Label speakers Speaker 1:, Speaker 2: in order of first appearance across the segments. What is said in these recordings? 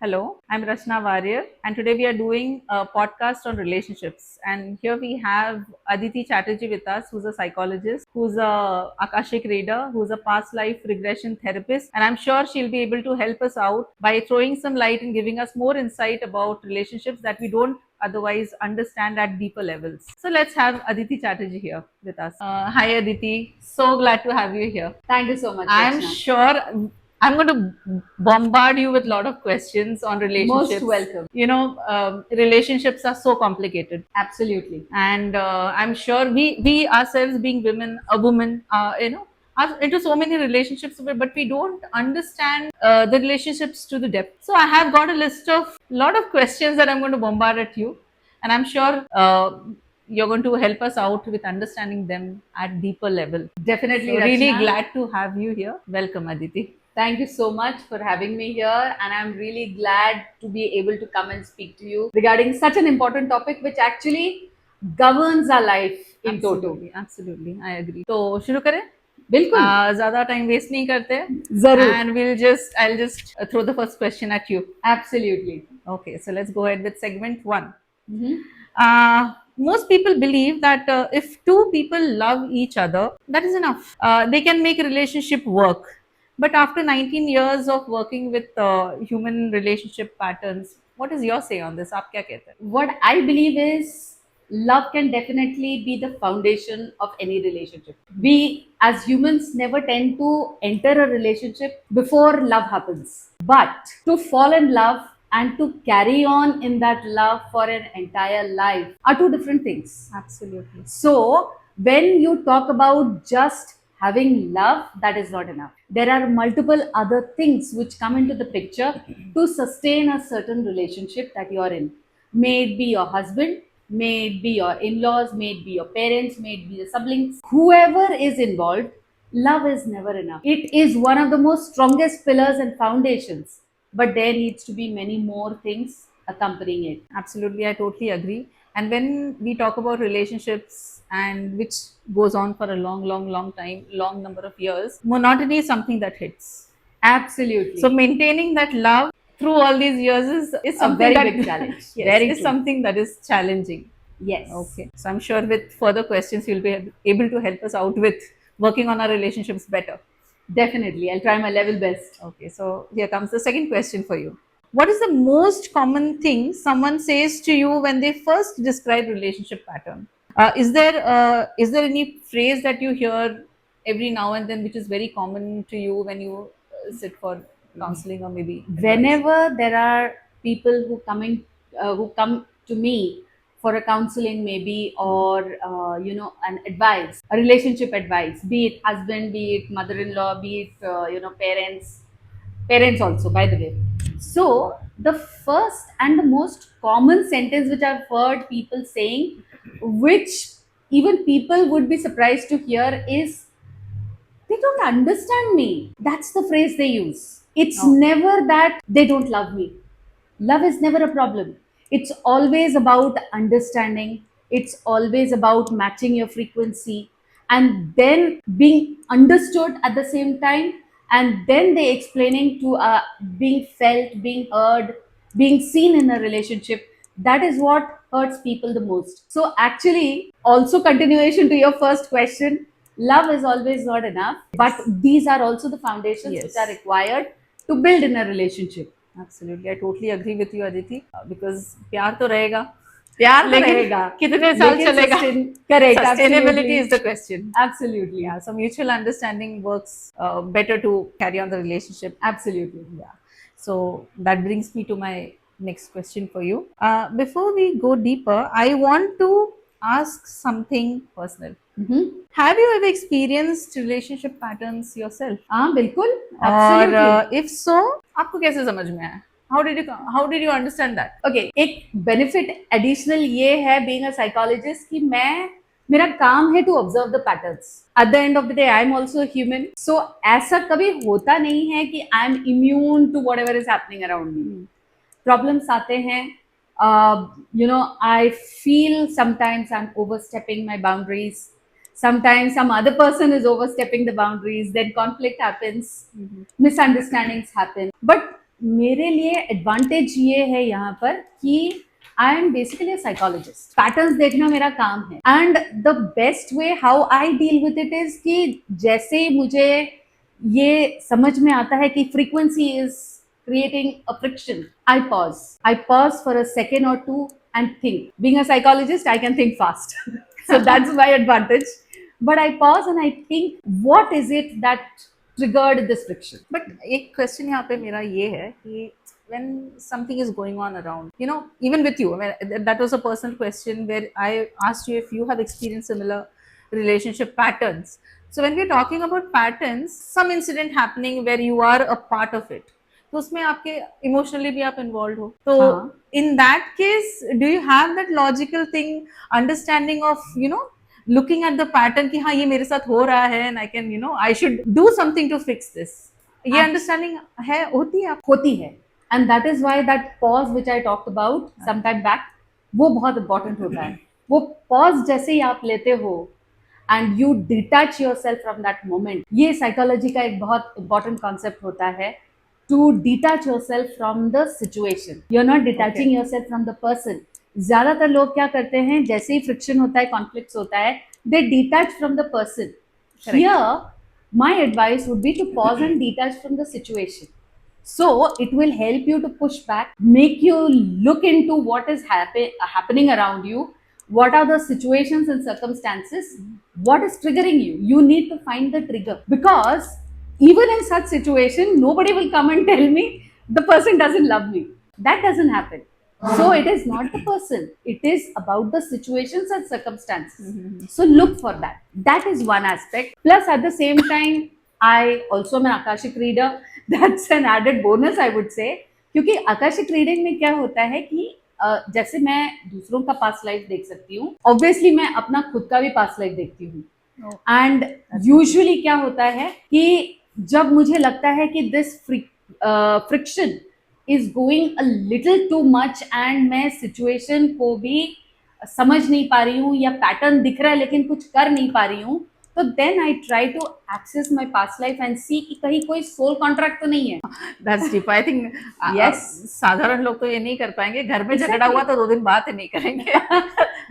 Speaker 1: Hello, I'm Rachna Warrior, and today we are doing a podcast on relationships. And here we have Aditi Chatterjee with us, who's a psychologist, who's a Akashic reader, who's a past life regression therapist, and I'm sure she'll be able to help us out by throwing some light and giving us more insight about relationships that we don't otherwise understand at deeper levels. So let's have Aditi Chatterjee here with us. Hi Aditi, so glad to have you here.
Speaker 2: Thank you so much,
Speaker 1: I'm
Speaker 2: Rachna.
Speaker 1: sure I'm going to bombard you with a lot of questions on
Speaker 2: Most
Speaker 1: relationships.
Speaker 2: welcome.
Speaker 1: Relationships are so complicated,
Speaker 2: Absolutely.
Speaker 1: and I'm sure we ourselves, being women, a woman, are into so many relationships, but we don't understand the relationships to the depth. So I have got a list of lot of questions that I'm going to bombard at you, and I'm sure you're going to help us out with understanding them at deeper level.
Speaker 2: Definitely,
Speaker 1: So really
Speaker 2: Rachna.
Speaker 1: glad to have you here. Welcome, Aditi.
Speaker 2: Thank you so much for having me here, and I'm really glad to be able to come and speak to you regarding such an important topic which actually governs our life in toto.
Speaker 1: Absolutely, I agree. तो शुरू करें?
Speaker 2: बिल्कुल.
Speaker 1: ज़्यादा time waste नहीं करते.
Speaker 2: जरूर.
Speaker 1: And I'll just throw the first question at you.
Speaker 2: Absolutely.
Speaker 1: Okay, so let's go ahead with segment one.
Speaker 2: Mhm.
Speaker 1: Most people believe that if two people love each other, that is enough. They can make a relationship work. But after 19 years of working with human relationship patterns, what is your say on this? आप क्या कहते हैं?
Speaker 2: What I believe is love can definitely be the foundation of any relationship. We as humans never tend to enter a relationship before love happens. But to fall in love and to carry on in that love for an entire life are two different things.
Speaker 1: Absolutely.
Speaker 2: So, when you talk about just having love, that is not enough. There are multiple other things which come into the picture to sustain a certain relationship that you are in. May it be your husband, may it be your in laws, may it be your parents, may it be your siblings, whoever is involved, love is never enough. It is one of the most strongest pillars and foundations, but there needs to be many more things accompanying it.
Speaker 1: Absolutely, I totally agree. And when we talk about relationships and which goes on for a long, long, long time, long number of years, monotony is something that hits.
Speaker 2: Absolutely.
Speaker 1: So maintaining that love through all these years is
Speaker 2: A
Speaker 1: something
Speaker 2: very
Speaker 1: that
Speaker 2: big challenge.
Speaker 1: yes,
Speaker 2: Very
Speaker 1: is
Speaker 2: true.
Speaker 1: something that is challenging.
Speaker 2: Yes.
Speaker 1: Okay. So I'm sure with further questions you'll be able to help us out with working on our relationships better.
Speaker 2: Definitely. I'll try my level best.
Speaker 1: Okay, so here comes the second question for you. What is the most common thing someone says to you when they first describe relationship pattern? Is there any phrase that you hear every now and then which is very common to you when you sit for counseling or maybe advice?
Speaker 2: Whenever there are people who come to me for a counseling maybe or an advice, a relationship advice, be it husband, be it mother-in-law, be it parents also, by the way. So the first and the most common sentence which I've heard people saying, which even people would be surprised to hear, is they don't understand me. That's the phrase they use. It's
Speaker 1: Oh.
Speaker 2: never that they don't love me. Love is never a problem. It's always about understanding, it's always about matching your frequency and then being understood at the same time. And then they explaining to being felt, being heard, being seen in a relationship. That is what hurts people the most. So, actually, also continuation to your first question, love is always not enough, but these are also the foundations
Speaker 1: Yes.
Speaker 2: which are required to build in a relationship.
Speaker 1: Absolutely, I totally agree with you, Aditi. Because प्यार तो रहेगा,
Speaker 2: प्यार तो
Speaker 1: लेकिन
Speaker 2: रहेगा,
Speaker 1: कितने साल
Speaker 2: लेकिन
Speaker 1: चलेगा?
Speaker 2: correct,
Speaker 1: Sustainability
Speaker 2: absolutely.
Speaker 1: is the question.
Speaker 2: Absolutely.
Speaker 1: Yeah, so mutual understanding works better to carry on the relationship.
Speaker 2: Absolutely.
Speaker 1: Yeah. So that brings me to my next question for you. Before we go deeper, I want to ask something personal.
Speaker 2: Mm-hmm.
Speaker 1: Have you ever experienced relationship patterns yourself?
Speaker 2: हाँ बिल्कुल,
Speaker 1: और
Speaker 2: absolutely.
Speaker 1: if so, आपको कैसे समझ में आया? How did you understand that?
Speaker 2: Okay, एक benefit additional ये है being a psychologist कि मेरा काम है to observe the patterns. At the end of the day, I am also a human. So ऐसा कभी होता नहीं है कि I am immune to whatever is happening around me. Problems आते हैं. I feel sometimes I'm overstepping my boundaries. Sometimes some other person is overstepping the boundaries. Then conflict happens, misunderstandings happen. But मेरे लिए advantage ये है यहाँ पर कि I am basically psychologist, patterns देखना मेरा काम है, and the best way how I deal with it is कि जैसे मुझे ये समझ में आता है कि frequency is creating a friction, I pause for a second or two and think. Being a psychologist, I can think fast. So that's my advantage. But I pause and I think, what is it that triggered this friction?
Speaker 1: But एक question यहाँ पे मेरा ये है कि when something is going on around, you know, even with you, I mean, that was a personal question where I asked you if you have experienced similar relationship patterns. So when we're talking about patterns, some incident happening where you are a part of it, तो उसमें आपके emotionally भी आप involve हो, तो
Speaker 2: हाँ.
Speaker 1: In that case do you have that logical thing, understanding of you know looking at the pattern कि हाँ ये मेरे साथ हो रहा है and I can you know I should do something to fix this, ये अंडरस्टैंडिंग है होती है
Speaker 2: होती है, and that is why that pause which I talked about some time back, वो बहुत इंपॉर्टेंट होता है. वो पॉज जैसे ही आप लेते हो and you detach yourself from that moment, ये साइकोलॉजी का एक बहुत इंपॉर्टेंट कॉन्सेप्ट होता है, to detach yourself from the situation. You are not detaching yourself from the person. ज्यादातर लोग क्या करते हैं, जैसे ही फ्रिक्शन होता है, कॉन्फ्लिक्ट होता है, they detach from the person. Here my advice would be to pause and detach from the situation. So it will help you to push back, make you look into what is happening around you, what are the situations and circumstances, what is triggering you. You need to find the trigger, because even in such situation, nobody will come and tell me the person doesn't love me. That doesn't happen. So it is not the person, it is about the situations and circumstances. So look for that. That is one aspect. Plus at the same time, I also am an Akashic reader. That's an added bonus, I would say. क्योंकि Akashic reading में क्या होता है कि जैसे मैं दूसरों का पास्ट लाइफ देख सकती हूँ, ऑब्वियसली मैं अपना खुद का भी पास्ट लाइफ देखती हूँ. एंड यूजुअली क्या होता है कि जब मुझे लगता है कि this friction is going a little too much and मैं सिचुएशन को भी समझ नहीं पा रही हूँ, या पैटर्न दिख रहा है लेकिन कुछ कर नहीं पा रही हूँ, तो then I try to access my past life and see कि कहीं कोई सोल कॉन्ट्रैक्ट तो नहीं है.
Speaker 1: That's deep. I think
Speaker 2: Yes.
Speaker 1: साधारण लोग तो ये नहीं कर पाएंगे. घर में झगड़ा
Speaker 2: Exactly.
Speaker 1: हुआ तो 2 दिन बात ही नहीं करेंगे.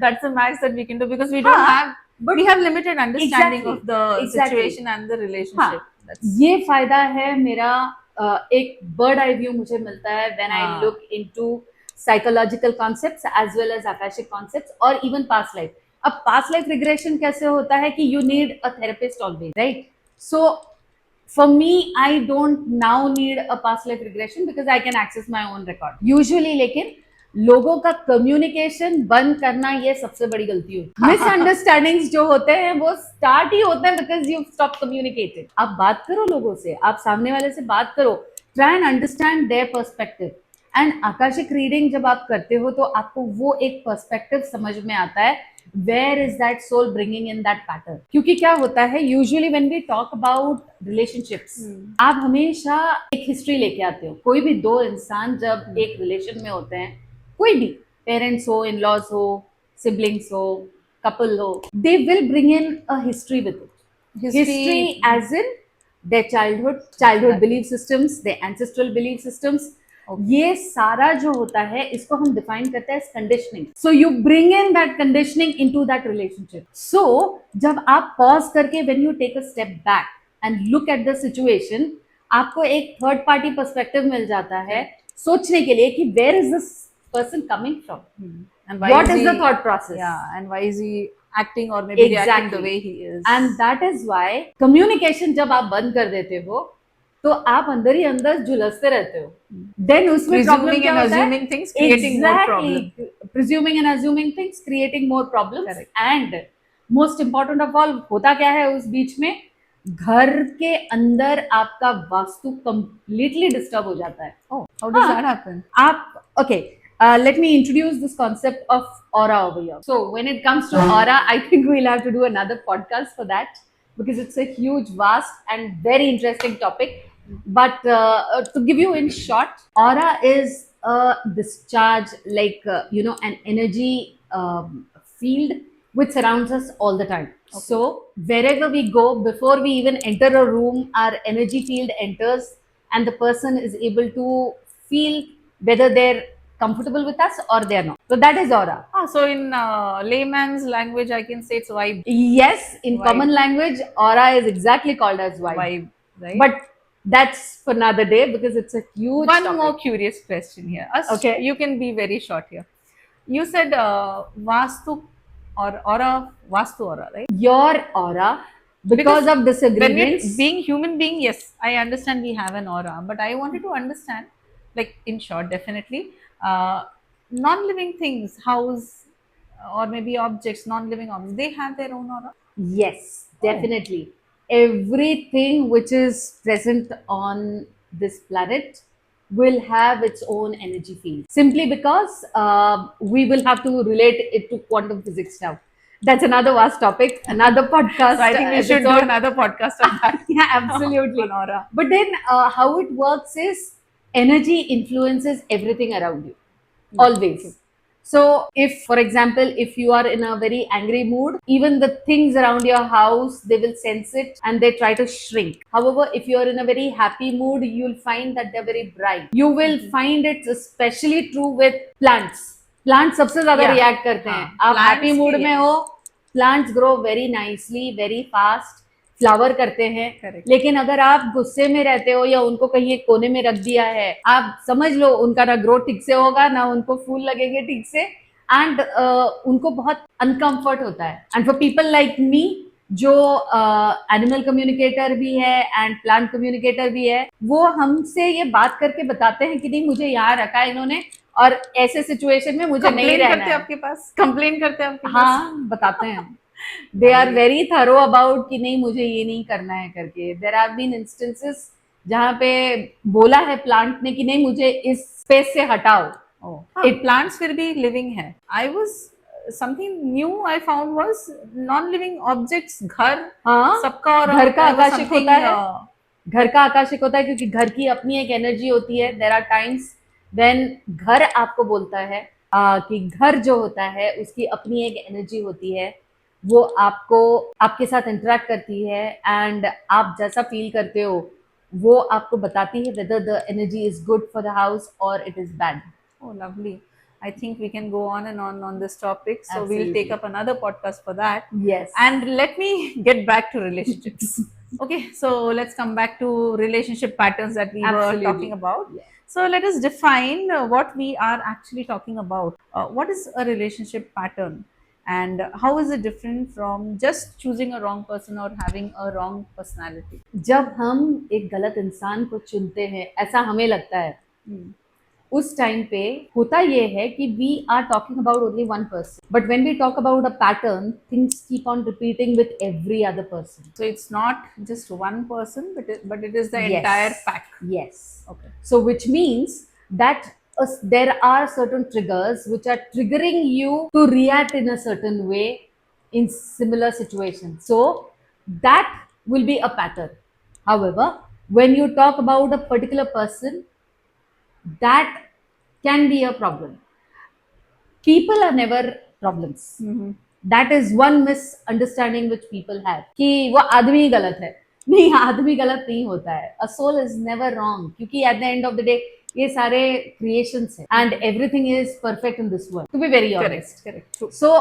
Speaker 1: That's the max that we can do because we don't
Speaker 2: हाँ,
Speaker 1: have but we have limited understanding
Speaker 2: Exactly.
Speaker 1: Of the
Speaker 2: Exactly.
Speaker 1: Situation and the relationship.
Speaker 2: ये फायदा है मेरा. एक बर्ड आई व्यू मुझे मिलता है व्हेन आई
Speaker 1: हाँ.
Speaker 2: Look into psychological concepts as well as Akashic concepts और इवन पास्ट लाइफ. अब पास्ट लाइफ रिग्रेशन कैसे होता है कि you need a therapist always, right? So for me, I don't now need a past life regression because I can access my own record usually. लेकिन लोगों का communication बंद करना, ये सबसे बड़ी गलती होती है. मिसअंडरस्टैंडिंग्स जो होते हैं वो स्टार्ट ही होते हैं बिकॉज यू स्टॉप कम्युनिकेटिंग. आप बात करो लोगों से, आप सामने वाले से बात करो, try and understand their perspective. And Akashic reading जब आप करते हो तो आपको वो एक पर्सपेक्टिव समझ में आता है, where is that soul bringing in that pattern. क्योंकि क्या होता है, usually when we talk about relationships, आप हमेशा एक हिस्ट्री लेके आते हो. कोई भी दो इंसान जब एक रिलेशन में होते हैं, कोई भी पेरेंट्स हो, इन लॉज हो, सिबलिंग्स हो, कपल हो, they will bring in a history with it. History as in their childhood belief systems, their ancestral belief systems. ये सारा जो होता है इसको हम डिफाइन करते हैं conditioning. So you bring in that conditioning into that relationship. So जब आप पॉज करके when you take a step back and look at the situation, आपको एक थर्ड पार्टी पर्सपेक्टिव मिल जाता है सोचने के लिए कि where is this person coming from, what is the thought process,
Speaker 1: and why is he acting or maybe reacting the way he is.
Speaker 2: And that is why communication जब आप बंद कर देते हो तो आप अंदर ही अंदर झुलसते रहते हो. Then उसमें प्रॉब्लम क्या होता है?
Speaker 1: Presuming and assuming things, creating more problems.
Speaker 2: Presuming and assuming things, creating more problems.
Speaker 1: Correct.
Speaker 2: And most important of all, होता क्या है उस बीच में? घर के अंदर आपका वास्तु completely डिस्टर्ब हो जाता है.
Speaker 1: Oh, how does that happen?
Speaker 2: आप okay. Let me introduce this concept of aura over here. So when it comes to aura, I think we'll have to do another podcast for that because it's a huge, vast and very interesting topic. But to give you in short, aura is a discharge, like an energy field which surrounds us all the time. Okay. So wherever we go, before we even enter a room, our energy field enters and the person is able to feel whether they're comfortable with us or they're not. So that is aura.
Speaker 1: So in layman's language, I can say it's vibe.
Speaker 2: Yes, in
Speaker 1: Vibe.
Speaker 2: common language, aura is exactly called as vibe.
Speaker 1: Vibe, right?
Speaker 2: But that's for another day because it's a huge
Speaker 1: One
Speaker 2: topic.
Speaker 1: more curious question here.
Speaker 2: Okay.
Speaker 1: You can be very short here. You said Vastu or aura, Vastu aura, right?
Speaker 2: Your aura, because of
Speaker 1: When we're
Speaker 2: disagreements.
Speaker 1: being human being, yes, I understand we have an aura, but I wanted to understand, like in short, definitely, non-living things, house, or maybe objects, non-living objects, they have their own aura.
Speaker 2: Yes, definitely. Everything which is present on this planet will have its own energy field simply because we will have to relate it to quantum physics now. That's another vast topic, another podcast.
Speaker 1: So I think we should do
Speaker 2: episode.
Speaker 1: another podcast on that.
Speaker 2: Yeah, absolutely.
Speaker 1: On aura.
Speaker 2: But then how it works is energy influences everything around you, always. So if, for example, if you are in a very angry mood, even the things around your house, they will sense it and they try to shrink. However, if you are in a very happy mood, you'll find that they're very bright. You will find it's especially true with plants. Plants सबसे ज्यादा
Speaker 1: Yeah.
Speaker 2: react करते हैं.
Speaker 1: हाँ,
Speaker 2: आप
Speaker 1: plants
Speaker 2: happy mood
Speaker 1: की,
Speaker 2: में
Speaker 1: yes.
Speaker 2: हो, plants grow very nicely, very fast, flower करते हैं.
Speaker 1: Correct.
Speaker 2: लेकिन अगर आप गुस्से में रहते हो या उनको कहीं एक कोने में रख दिया है, आप समझ लो उनका ना ग्रोथ ठीक से होगा, ना उनको फूल लगेंगे ठीक से, एंड उनको बहुत अनकंफर्ट होता है. And for people like me जो एनिमल कम्युनिकेटर भी है एंड प्लांट कम्युनिकेटर भी है, वो हमसे ये बात करके बताते हैं कि नहीं मुझे यहाँ रखा है इन्होंने और ऐसे सिचुएशन में मुझे नहीं
Speaker 1: कंप्लेन
Speaker 2: रहना
Speaker 1: करते
Speaker 2: है.
Speaker 1: आपके पास, कंप्लेन करते आपके पास.
Speaker 2: हाँ, बताते हैं. They are very thorough about कि नहीं मुझे ये नहीं करना है करके. देयर हैव बीन इंस्टेंसेस जहाँ पे बोला है प्लांट ने कि नहीं मुझे इस स्पेस से हटाओ.
Speaker 1: It plants will be living है. I was something new I found was non-living objects. घर
Speaker 2: हाँ,
Speaker 1: सबका और
Speaker 2: घर का आकाशिक
Speaker 1: something,
Speaker 2: होता है. घर का आकाशिक होता है क्योंकि घर की अपनी एक एनर्जी होती है. देयर आर टाइम्स व्हेन घर आपको बोलता है कि घर जो होता है उसकी अपनी एक एनर्जी होती है, वो आपको आपके साथ इंटरेक्ट करती है एंड आप जैसा फील करते हो वो आपको बताती है whether the energy is good for the house or it is bad.
Speaker 1: Oh, lovely. I think we can go on and on this topic. So we'll
Speaker 2: Absolutely.
Speaker 1: take up another podcast for that.
Speaker 2: Yes.
Speaker 1: And let me get back to relationships. Okay, so let's come back to relationship patterns that we
Speaker 2: Absolutely.
Speaker 1: were talking about.
Speaker 2: Yes.
Speaker 1: So let us define what we are actually talking about. What is a relationship pattern? And how is it different from just choosing a wrong person or having a wrong personality?
Speaker 2: जब हम एक गलत इंसान को चुनते हैं, ऐसा हमें लगता है, उस टाइम पे होता ये है कि we are talking about only one person, but when we talk about a pattern, things keep on repeating with every other person.
Speaker 1: So it's not just one person, but it is the
Speaker 2: Yes.
Speaker 1: entire pack.
Speaker 2: Yes.
Speaker 1: Okay.
Speaker 2: So which means that there are certain triggers which are triggering you to react in a certain way in similar situations. So that will be a pattern. However, when you talk about a particular person, that can be a problem. People are never problems. That is one misunderstanding which people have कि वो आदमी ही गलत है. नहीं, आदमी गलत नहीं होता है. A soul is never wrong क्योंकि at the end of the day ये सारे creations हैं and everything is perfect in this world. To be very honest.
Speaker 1: Correct. True.
Speaker 2: So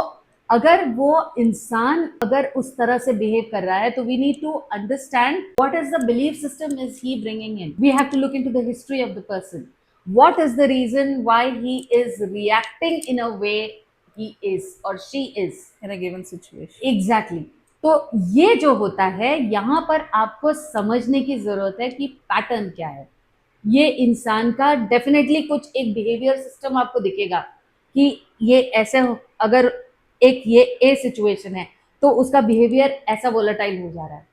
Speaker 2: अगर वो इंसान अगर उस तरह से बिहेव कर रहा है तो we need to understand what is the belief system is he bringing in. We have to look into the history of the person. What is the reason why he is reacting in a way he is or she is
Speaker 1: In a given situation.
Speaker 2: exactly. तो ये जो होता है यहाँ पर आपको समझने की जरूरत है कि पैटर्न क्या है. ये इंसान का डेफिनेटली कुछ एक बिहेवियर सिस्टम आपको दिखेगा कि ये ऐसे अगर एक ये ए सिचुएशन है तो उसका बिहेवियर ऐसा वोलेटाइल हो जा रहा है.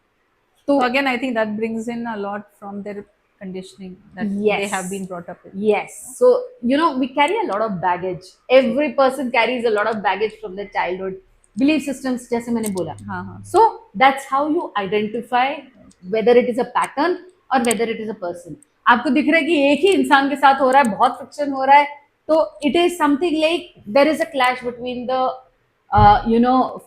Speaker 1: So again, I think that brings in a lot from their conditioning that
Speaker 2: Yes.
Speaker 1: they have been brought up with.
Speaker 2: Yes. So, we carry a lot of baggage. Every person carries a lot of baggage from their childhood. Belief systems, जैसे मैंने बोला.
Speaker 1: हाँ.
Speaker 2: So, that's how you identify whether it is a pattern or whether it is a person. आपको दिख रहा है कि एक ही इंसान के साथ हो रहा है, बहुत फ्रिक्शन हो रहा है, तो it is something like there is a clash between the,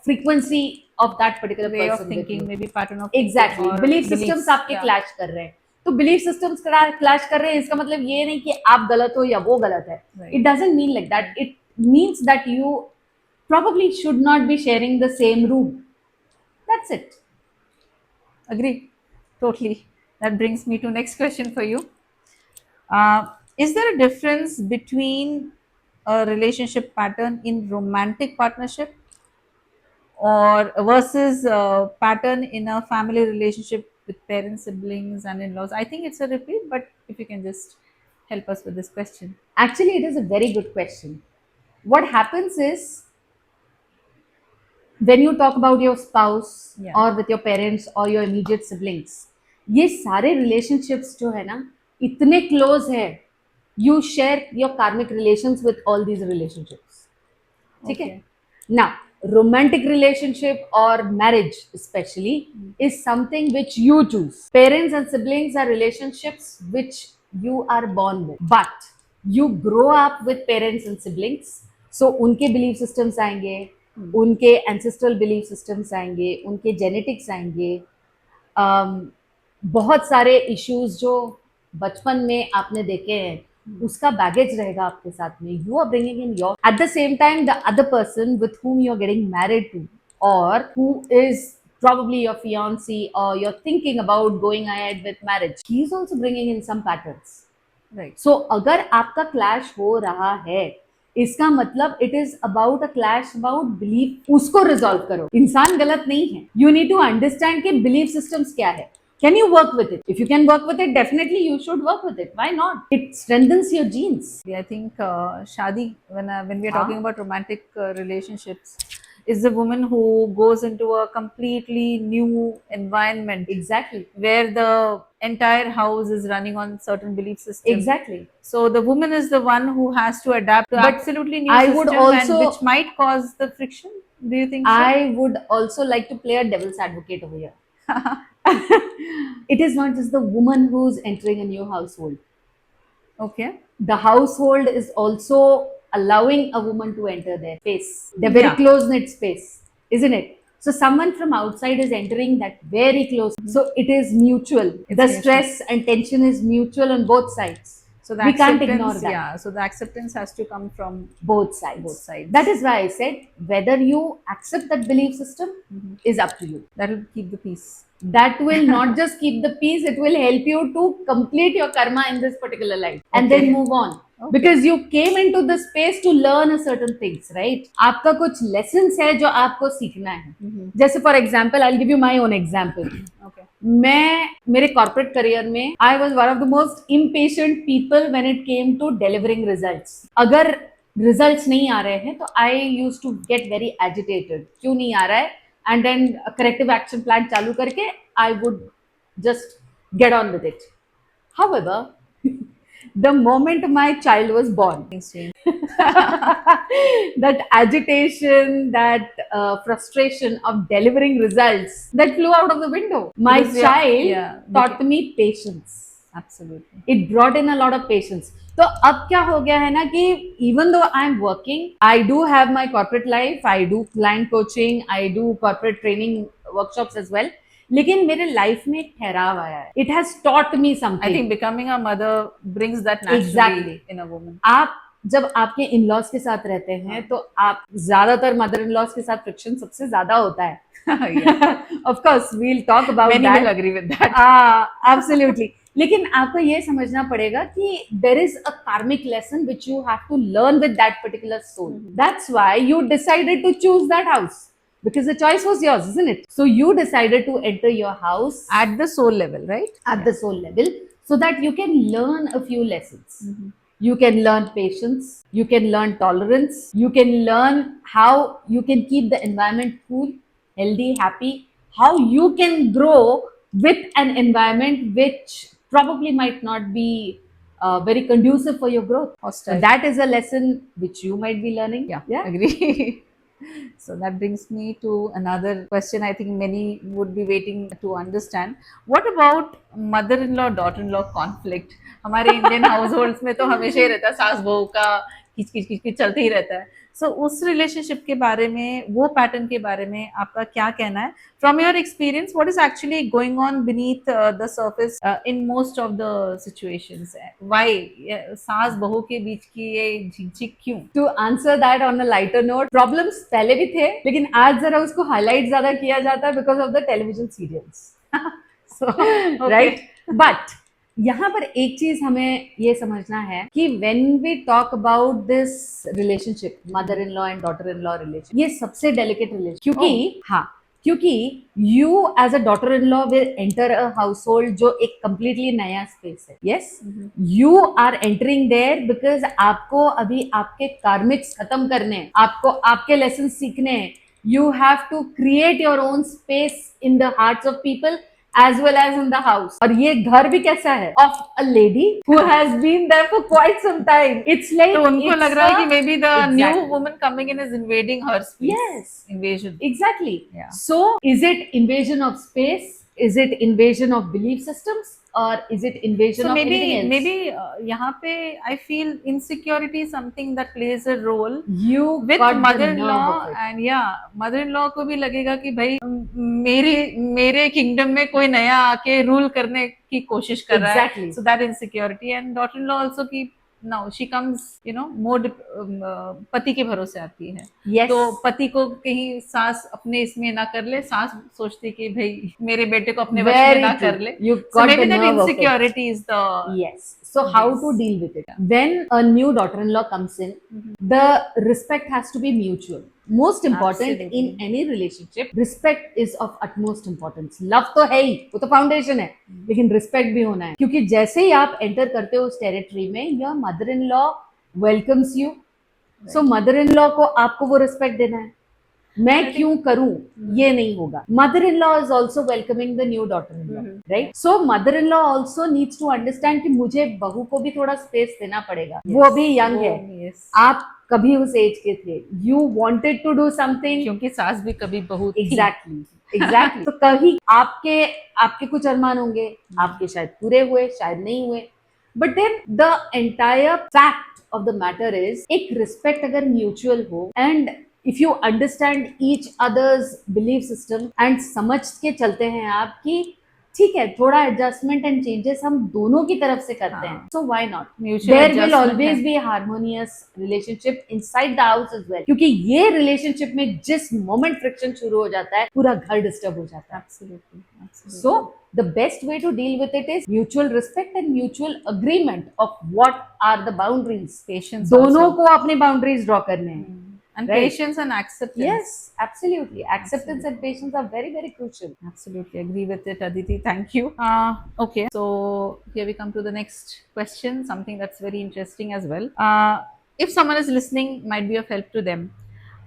Speaker 2: frequency of that particular
Speaker 1: Way
Speaker 2: person.
Speaker 1: of thinking,
Speaker 2: with you.
Speaker 1: maybe pattern of
Speaker 2: Exactly.
Speaker 1: thinking or
Speaker 2: Belief
Speaker 1: beliefs,
Speaker 2: systems आपके
Speaker 1: yeah.
Speaker 2: clash कर रहे हैं. तो belief systems clash कर रहे हैं, इसका मतलब ये नहीं कि आप गलत हो या वो गलत है.
Speaker 1: Right.
Speaker 2: It doesn't mean like that. It means that you probably should not be sharing the same room. That's it.
Speaker 1: Agree. Totally. That brings me to next question for you. Is there a difference between a relationship pattern in romantic partnership or versus a pattern in a family relationship with parents, siblings, and in-laws? I think it's a repeat, but if you can just help us with this question.
Speaker 2: Actually, it is a very good question. What happens is when you talk about your spouse
Speaker 1: Yeah.
Speaker 2: or with your parents or your immediate siblings, ये सारे relationships जो है ना इतने close है, you share your karmic relations with all these relationships. ठीक है?
Speaker 1: Okay.
Speaker 2: Now, romantic relationship or marriage especially is something which you choose. Parents and siblings are relationships which you are born with, but you grow up with parents and siblings, so उनके belief systems आएंगे, उनके ancestral belief systems आएंगे, उनके genetics आएंगे, बहुत सारे issues जो बचपन में आपने देखे हैं उसका बैगेज रहेगा आपके साथ में. You are bringing in your at the same time the other person with whom you are getting married to or who is probably your fiancé or you're thinking about going ahead with marriage, he is also bringing in some patterns.
Speaker 1: Right.
Speaker 2: So अगर आपका clash हो रहा है इसका मतलब it is about a clash about belief. उसको resolve करो. इंसान गलत नहीं है. यू नीड टू अंडरस्टैंड कि बिलीफ सिस्टम्स क्या है. Can you work with it? If you can work with it, definitely you should work with it. Why not? It strengthens your genes.
Speaker 1: I think shadi when we are
Speaker 2: Huh?
Speaker 1: talking about romantic relationships is the woman who goes into a completely new environment
Speaker 2: Exactly.
Speaker 1: where the entire house is running on certain belief system.
Speaker 2: Exactly.
Speaker 1: So the woman is the one who has to adapt to
Speaker 2: But
Speaker 1: absolutely new
Speaker 2: I
Speaker 1: system
Speaker 2: would
Speaker 1: and
Speaker 2: also-
Speaker 1: which might cause the friction. Do you think so?
Speaker 2: I would also like to play a devil's advocate over here. It is not just the woman who's entering a new household.
Speaker 1: Okay.
Speaker 2: The household is also allowing a woman to enter their space, their very
Speaker 1: Yeah.
Speaker 2: close knit space, isn't it? So someone from outside is entering that very close. So it is mutual.
Speaker 1: It's
Speaker 2: The
Speaker 1: mutual.
Speaker 2: stress and tension is mutual on both sides.
Speaker 1: So the
Speaker 2: We can't
Speaker 1: acceptance,
Speaker 2: ignore that.
Speaker 1: yeah. So the acceptance has to come from
Speaker 2: Both sides.
Speaker 1: Both sides.
Speaker 2: That is why I said whether you accept that belief system is up to you.
Speaker 1: that will keep the peace.
Speaker 2: That will not just keep the peace, it will help you to complete your karma in this particular life and
Speaker 1: Okay.
Speaker 2: then move on.
Speaker 1: Okay.
Speaker 2: Because you came into the space to learn a certain things, right? आपका कुछ lessons है जो आपको सीखना है. जैसे for example, I'll give you my own example.
Speaker 1: Okay.
Speaker 2: मैं मेरे कॉर्पोरेट करियर में I was one of the most impatient people when it came to delivering results. अगर रिजल्ट्स नहीं आ रहे हैं तो I use to get very agitated. क्यों नहीं आ रहा है? And then corrective action plan चालू करके I would just get on with it. However, the moment my child was born,
Speaker 1: Things change.
Speaker 2: that agitation, that frustration of delivering results, that flew out of the window. My
Speaker 1: Because, yeah,
Speaker 2: child
Speaker 1: yeah,
Speaker 2: taught me patience.
Speaker 1: Absolutely.
Speaker 2: It brought in a lot of patience. तो अब क्या हो गया है ना कि even though I am working, I do have my corporate life, I do client coaching, I do corporate training workshops as well. लेकिन मेरे लाइफ में एक ठहराव आया है. It has taught me
Speaker 1: I
Speaker 2: something.
Speaker 1: think becoming a mother brings that naturally
Speaker 2: Exactly.
Speaker 1: in a woman.
Speaker 2: आप जब आपके इन-लॉज के साथ रहते हैं तो आप ज्यादातर मदर इन लॉज के साथ फ्रिक्शन सबसे ज्यादा होता है. Of course, we'll talk about
Speaker 1: Many
Speaker 2: that.
Speaker 1: will agree with that.
Speaker 2: Absolutely. लेकिन आपको ये समझना पड़ेगा कि there is a karmic lesson which you have to learn with that particular soul. That's why you decided to choose that house. Because the choice was yours, isn't it? So you decided to enter your house
Speaker 1: At the soul level, right?
Speaker 2: at the soul level so that you can learn a few lessons. You can learn patience, you can learn tolerance, you can learn how you can keep the environment cool, healthy, happy, how you can grow with an environment which probably might not be very conducive for your growth.
Speaker 1: Hostile.
Speaker 2: So that is a lesson which you might be learning.
Speaker 1: Yeah. Agree. So that brings me to another question I think many would be waiting to understand. What about mother-in-law, daughter-in-law conflict? हमारे Indian house holds में तो हमेशा ही रहता है सास बहू का किच किच किच किच चलते ही रहता है. सो उस रिलेशनशिप के बारे में, वो पैटर्न के बारे में आपका क्या कहना है? From your experience, what is actually going on beneath the surface in most of the situations? Why सास बहू के बीच की ये झिकझिक क्यों?
Speaker 2: To answer that on a lighter note, problems पहले भी थे, लेकिन आज जरा उसको हाईलाइट ज्यादा किया जाता है because of the television serials.
Speaker 1: Okay.
Speaker 2: Right, but यहाँ पर एक चीज हमें ये समझना है कि when we talk about this relationship, mother in law and daughter in law relation, ये सबसे डेलिकेट रिलेशन, क्योंकि हाँ, क्योंकि you as a daughter in law will enter a household जो एक कंप्लीटली नया स्पेस है. Yes, you are entering there because आपको अभी आपके कार्मिक्स खत्म करने हैं, आपको आपके लेसन सीखने हैं. You have to create your own space in the hearts of people as well as in the house. और ये घर भी कैसा है? Of a lady who has been there for quite some time. It's like
Speaker 1: तो उनको
Speaker 2: it's
Speaker 1: लग रहा है कि
Speaker 2: a-
Speaker 1: may be the new
Speaker 2: Exactly.
Speaker 1: Woman coming in is invading her space.
Speaker 2: Yes.
Speaker 1: Invasion.
Speaker 2: Exactly.
Speaker 1: Yeah.
Speaker 2: So, is it invasion of space? Is it invasion of belief systems? Or is it invasion
Speaker 1: So
Speaker 2: of anything else?
Speaker 1: maybe यहाँ पे I feel insecurity is something that plays a role
Speaker 2: You
Speaker 1: with
Speaker 2: got the
Speaker 1: mother-in-law,
Speaker 2: nerve of it.
Speaker 1: and yeah, mother-in-law को भी लगेगा कि भाई मेरे मेरे kingdom में कोई नया आके रूल करने की कोशिश कर रहा है.
Speaker 2: Exactly.
Speaker 1: So that insecurity, and daughter-in-law also की now she comes, you know, more पति के भरोसे आती है.
Speaker 2: Yes.
Speaker 1: तो पति को कहीं सास अपने इसमें ना कर ले, सास सोचती कि भाई मेरे बेटे को अपने वश में
Speaker 2: Very
Speaker 1: ना
Speaker 2: true.
Speaker 1: कर ले.
Speaker 2: You
Speaker 1: So
Speaker 2: got
Speaker 1: maybe
Speaker 2: the
Speaker 1: that
Speaker 2: nerve of it.
Speaker 1: insecurity is the
Speaker 2: Yes. So how
Speaker 1: Yes.
Speaker 2: to deal with it? When a new daughter-in-law comes in, the respect has to be mutual. Most important
Speaker 1: Absolutely.
Speaker 2: in any relationship, respect is of utmost importance. Love तो है ही, वो तो foundation है, लेकिन respect भी होना है, क्योंकि जैसे ही आप एंटर करते हो उस टेरिटरी में, your mother in law welcomes you. So mother in law को आपको वो रिस्पेक्ट देना है. मैं क्यों करूं, ये नहीं होगा. Mother in law is also welcoming the new daughter in law, right. So mother in law also needs to understand कि मुझे बहू को भी थोड़ा स्पेस देना पड़ेगा. वो अभी यंग है,
Speaker 1: yes.
Speaker 2: आप कभी उस एज के थे, you wanted to do something.
Speaker 1: क्योंकि सास भी कभी बहू थी.
Speaker 2: Exactly, exactly. तो कभी आपके आपके कुछ अरमान होंगे, आपके शायद पूरे हुए, शायद नहीं हुए, but then the entire fact of the matter is, एक रिस्पेक्ट अगर म्यूचुअल हो and if you understand each others belief system and समझ के चलते हैं आप कि ठीक है, थोड़ा एडजस्टमेंट एंड चेंजेस हम दोनों की तरफ से करते हैं, so why not. There will always be harmonious relationship inside the house as well, क्योंकि ये रिलेशनशिप में जिस मोमेंट फ्रिक्शन शुरू हो जाता है, पूरा घर डिस्टर्ब हो जाता है.
Speaker 1: Absolutely. Absolutely.
Speaker 2: So the best way to deal with it is mutual respect and mutual agreement of what are the boundaries.
Speaker 1: Patience
Speaker 2: दोनों
Speaker 1: also.
Speaker 2: को अपने बाउंड्रीज ड्रॉ करने हैं.
Speaker 1: And
Speaker 2: Right.
Speaker 1: patience and acceptance.
Speaker 2: Yes, absolutely. Acceptance and patience are very, very crucial.
Speaker 1: Absolutely agree with it, Aditi. Thank you. Okay, so here we come to the next question, something that's very interesting as well. If someone is listening, might be of help to them.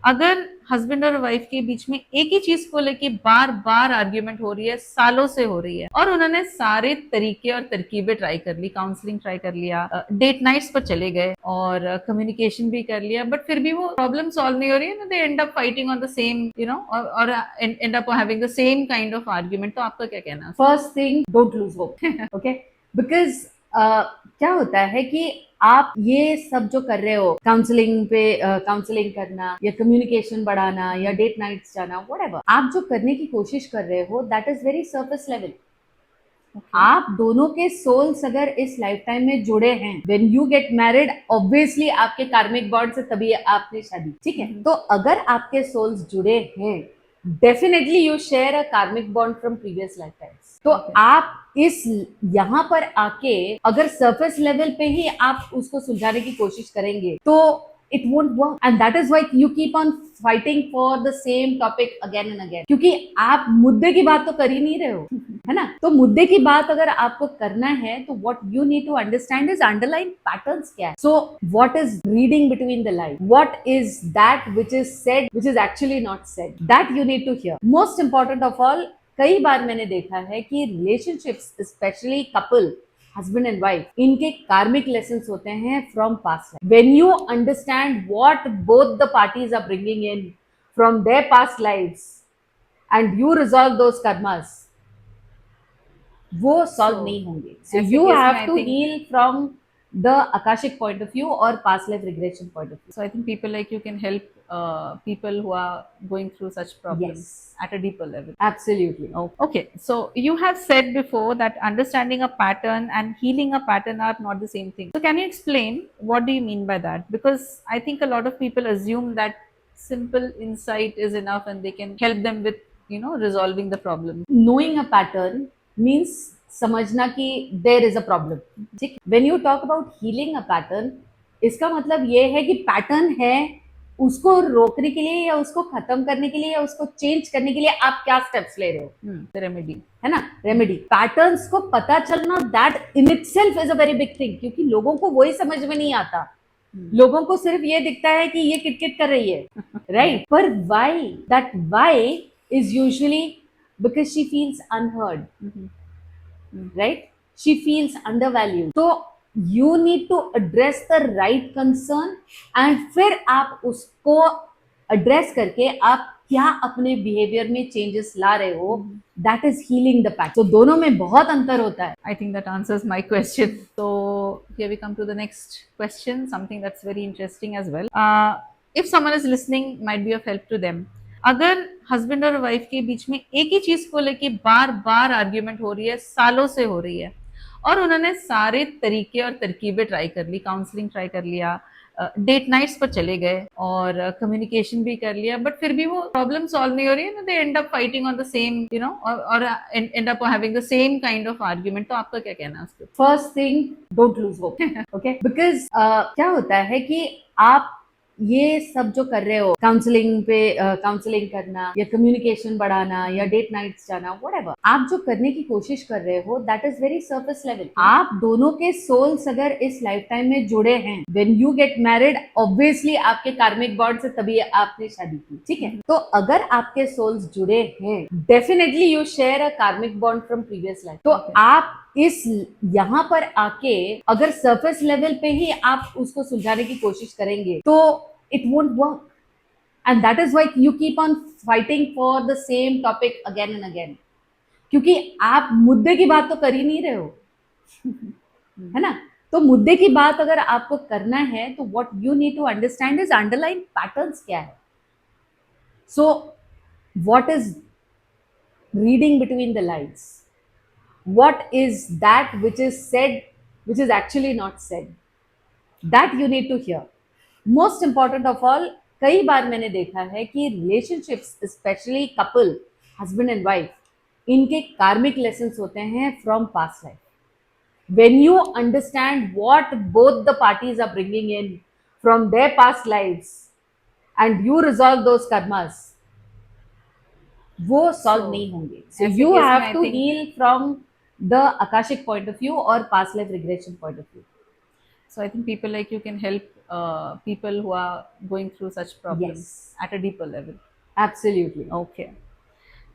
Speaker 1: अगर husband और wife के बीच में एक ही चीज को लेके बार बार argument हो रही है, सालों से हो रही है, और उन्होंने सारे तरीके और तरकीबें ट्राई कर ली, काउंसलिंग ट्राई कर लिया, डेट नाइट्स पर चले गए और कम्युनिकेशन भी कर लिया, बट फिर भी वो प्रॉब्लम सॉल्व नहीं हो रही है, they end up fighting on the same, you know, और end up having the same kind of argument. तो आपका क्या कहना है?
Speaker 2: First thing, don't lose hope. Okay? Because क्या होता है कि आप ये सब जो कर रहे हो, काउंसलिंग पे काउंसलिंग करना या कम्युनिकेशन बढ़ाना या डेट नाइट्स जाना, व्हाटएवर आप जो करने की कोशिश कर रहे हो, that is very surface level. आप दोनों के सोल्स अगर इस लाइफ टाइम में जुड़े हैं, when you get married, obviously आपके कार्मिक बॉन्ड से तभी आपने शादी, ठीक है. तो अगर आपके सोल्स जुड़े हैं, डेफिनेटली यू शेयर अ कार्मिक bond from previous life times. तो आप इस यहाँ पर आके अगर सरफेस लेवल पे ही आप उसको सुलझाने की कोशिश करेंगे, तो it won't work, and that is why you keep on fighting for the same topic again and again, क्योंकि आप मुद्दे की बात तो कर ही नहीं रहे हो, है ना. तो मुद्दे की बात अगर आपको करना है, तो what you need to understand is underlying patterns क्या है. So what is reading between the lines, what is that which is said which is actually not said, that you need to hear. Most important of all, कई बार मैंने देखा है कि relationships, especially couple, husband and wife, इनके karmic lessons होते हैं from past life. When you understand what both the parties are bringing in from their past lives and you resolve those karmas, वो solve नहीं होंगे. So
Speaker 1: ऐसे
Speaker 2: you
Speaker 1: case में
Speaker 2: have
Speaker 1: I
Speaker 2: to
Speaker 1: think-
Speaker 2: heal from the Akashic point of view or past life regression point of view.
Speaker 1: So I think people like you can help people who are going through such problems
Speaker 2: Yes,
Speaker 1: at a deeper level.
Speaker 2: absolutely.
Speaker 1: Oh, okay. So you have said before that understanding a pattern and healing a pattern are not the same thing. So can you explain what do you mean by that? Because I think a lot of people assume that simple insight is enough and they can help them with resolving the problem.
Speaker 2: Knowing a pattern means समझना कि there is a problem. ठीक, when you talk about healing a pattern, इसका मतलब ये है कि pattern है, उसको रोकने के लिए या उसको खत्म करने के लिए या उसको चेंज करने के लिए आप क्या स्टेप्स ले रहे हो,
Speaker 1: The remedy.
Speaker 2: है ना. रेमेडी, पैटर्न्स को पता चलना, that in itself is a very big thing, क्योंकि लोगों को वही समझ में नहीं आता. लोगों को सिर्फ ये दिखता है कि ये किटकिट कर रही है, राइट. पर why, that why is usually because she feels unheard, right. She feels undervalued. तो you need to address the right concern and फिर आप उसको एड्रेस करके आप क्या अपने बिहेवियर में चेंजेस ला रहे हो, that is healing the pattern. तो दोनों में बहुत अंतर होता है.
Speaker 1: I think that answers my question. So here we come to the next question, something that's very interesting as well. If someone is listening, might be of help to them. अगर husband और wife के बीच में एक ही चीज को लेके बार बार argument हो रही है, सालों से हो रही है, और उन्होंने सारे तरीके और तरकीबें ट्राई कर ली, काउंसलिंग ट्राई कर लिया, डेट नाइट्स पर चले गए और कम्युनिकेशन भी कर लिया, बट फिर भी वो प्रॉब्लम सॉल्व नहीं हो रही है, they end up fighting on the same और end up having the same kind of argument. तो आपका क्या कहना है उसके?
Speaker 2: First thing, don't lose hope. Okay, because क्या होता है कि आप ये सब जो कर रहे हो, काउंसलिंग पे काउंसलिंग करना या कम्युनिकेशन बढ़ाना या डेट नाइट्स जाना, व्हाटएवर आप जो करने की कोशिश कर रहे हो, that is very surface level. आप दोनों के सोल्स अगर इस लाइफ टाइम में जुड़े हैं, when you get married, obviously आपके कार्मिक बॉन्ड से तभी आपने शादी की, ठीक है. तो अगर आपके सोल्स जुड़े हैं, डेफिनेटली यू शेयर अ कार्मिक बॉन्ड फ्रॉम प्रीवियस लाइफ. तो आप इस यहाँ पर आके अगर सरफेस लेवल पे ही आप उसको सुलझाने की कोशिश करेंगे तो it won't work, and that is why you keep on fighting for the same topic again and again, क्योंकि आप मुद्दे की बात तो कर ही नहीं रहे हो, है ना. तो मुद्दे की बात अगर आपको करना है तो what you need to understand is underlying patterns क्या है. So what is reading between the lines, what is that which is said which is actually not said, that you need to hear. Most important of all, कई बार मैंने देखा है कि relationships, specially couple, husband and wife, इनके karmic lessons होते हैं from past life. When you understand what both the parties are bringing in from their past lives and you resolve those karmas, वो सॉल्व नहीं होंगे. So you have to heal from the akashic point of view और past life regression point of view.
Speaker 1: So I think people like you can help people who are going through such problems at a deeper level.
Speaker 2: Absolutely.
Speaker 1: Okay.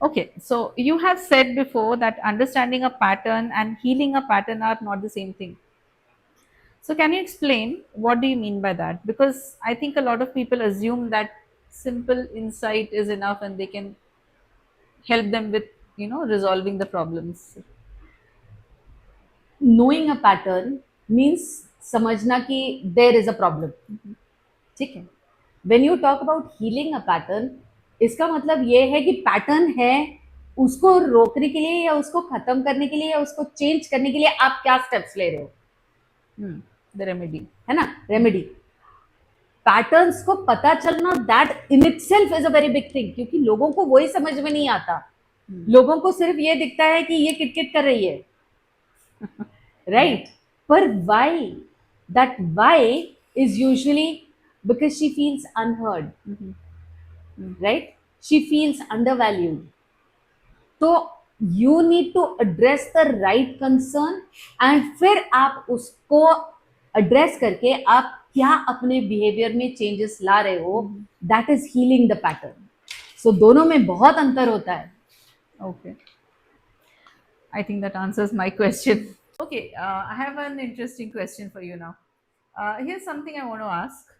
Speaker 1: Okay. So you have said before that understanding a pattern and healing a pattern are not the same thing. So can you explain what do you mean by that? Because I think a lot of people assume that simple insight is enough and they can help them with resolving the problems.
Speaker 2: Knowing a pattern means समझना कि there is a problem. ठीक है. When you talk about healing a pattern, इसका मतलब ये है कि pattern है, उसको रोकने के लिए या उसको खत्म करने के लिए या उसको चेंज करने के लिए आप क्या स्टेप्स ले रहे हो,
Speaker 1: The remedy.
Speaker 2: है ना. रेमेडी, पैटर्न्स को पता चलना, that in itself is a very big thing, क्योंकि लोगों को वही समझ में नहीं आता. लोगों को सिर्फ ये दिखता है कि ये किटकिट कर रही है, राइट. पर why, that why is usually because she feels unheard, right. She feels undervalued. तो you need to address the right concern and फिर आप उसको एड्रेस करके आप क्या अपने बिहेवियर में चेंजेस ला रहे हो, that is healing the pattern. So दोनों में बहुत अंतर होता है.
Speaker 1: Okay. I think that answers my question. Okay, I have an interesting question for you now. Here's something I want to ask.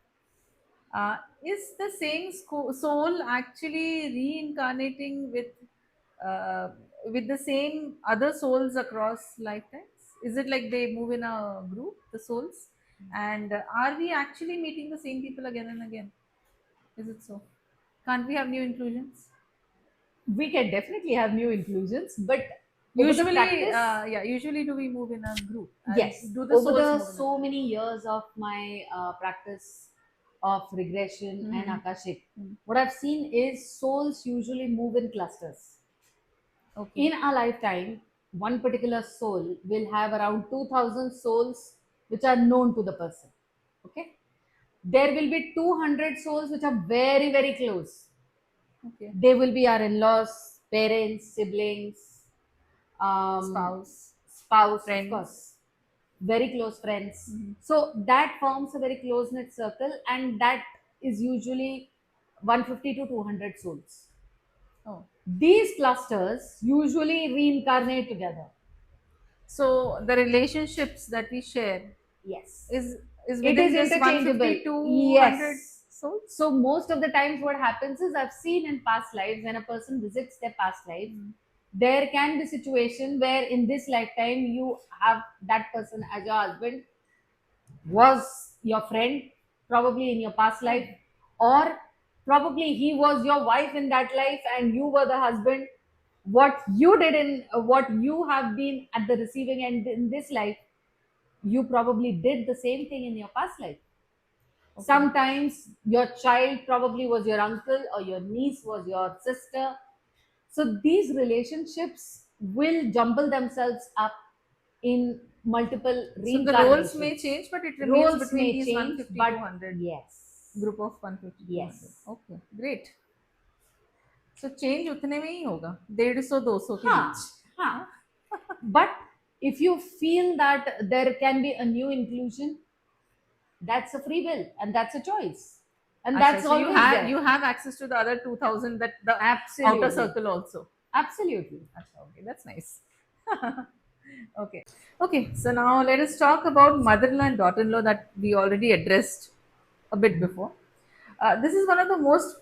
Speaker 1: Is the same soul actually reincarnating with the same other souls across lifetimes? Is it like they move in a group, the souls? And are we actually meeting the same people again and again? Is it so? Can't we have new inclusions?
Speaker 2: We can definitely have new inclusions, but over the
Speaker 1: Usually,
Speaker 2: practice,
Speaker 1: usually do we move in a group? And
Speaker 2: yes,
Speaker 1: do the
Speaker 2: over
Speaker 1: souls
Speaker 2: the
Speaker 1: move in a
Speaker 2: so many years of my practice of regression and
Speaker 1: group?
Speaker 2: Akashic,
Speaker 1: Mhm.
Speaker 2: what I've seen is souls usually move in clusters.
Speaker 1: Okay.
Speaker 2: In a lifetime, one particular soul will have around 2000 souls which are known to the person. Okay. There will be 200 souls which are very, very close.
Speaker 1: Okay.
Speaker 2: They will be our in laws, parents, siblings,
Speaker 1: Spouse,
Speaker 2: spouse, of
Speaker 1: friends.
Speaker 2: course, very close friends.
Speaker 1: Mhm.
Speaker 2: So that forms a very close knit circle, and that is usually 150 to 200 souls.
Speaker 1: Oh,
Speaker 2: These clusters usually reincarnate together.
Speaker 1: so the relationships that we share
Speaker 2: Yes.
Speaker 1: is is
Speaker 2: It
Speaker 1: within
Speaker 2: is
Speaker 1: this
Speaker 2: interchangeable.
Speaker 1: 150 to 100
Speaker 2: Yes.
Speaker 1: souls.
Speaker 2: So most of the times what happens is I've seen in past lives when a person visits their past life, there can be situation where in this lifetime you have that person as your husband, was your friend probably in your past life, or probably he was your wife in that life and you were the husband. What you did in what you have been at the receiving end in this life, you probably did the same thing in your past life.
Speaker 1: Okay.
Speaker 2: Sometimes your child probably was your uncle or your niece was your sister. So these relationships will jumble themselves up in multiple
Speaker 1: So the roles may
Speaker 2: reincarnations.
Speaker 1: change, but it remains
Speaker 2: Roles
Speaker 1: between
Speaker 2: may
Speaker 1: these
Speaker 2: change,
Speaker 1: 150 to
Speaker 2: but
Speaker 1: 100
Speaker 2: yes,
Speaker 1: group of 150 to 100.
Speaker 2: yes.
Speaker 1: Okay, great. So change उतने में ही होगा 150 200 के
Speaker 2: Huh,
Speaker 1: बीच.
Speaker 2: huh.
Speaker 1: हाँ?
Speaker 2: But if you feel that there can be a new inclusion, that's a free will and that's a choice. And
Speaker 1: अच्छा,
Speaker 2: that's
Speaker 1: so you
Speaker 2: always
Speaker 1: have
Speaker 2: there.
Speaker 1: you have access to the other 2000 that the outer
Speaker 2: Absolutely.
Speaker 1: circle also.
Speaker 2: Absolutely.
Speaker 1: Acha, okay, that's nice. Okay. Okay, so now let us talk about mother-in-law and daughter-in-law that we already addressed a bit before. This is one of the most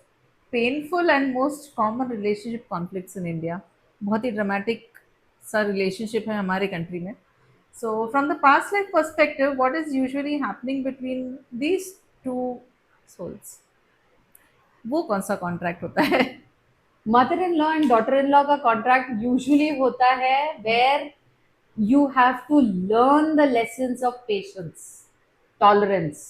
Speaker 1: painful and most common relationship conflicts in India. बहुत ही dramatic सा relationship है हमारे country में. So from the past life perspective, what is usually happening between these two souls? वो कौन सा contract होता है?
Speaker 2: Mother in law and daughter in law का कॉन्ट्रैक्ट यूजुअली होता है where you have to learn the lessons of patience, tolerance,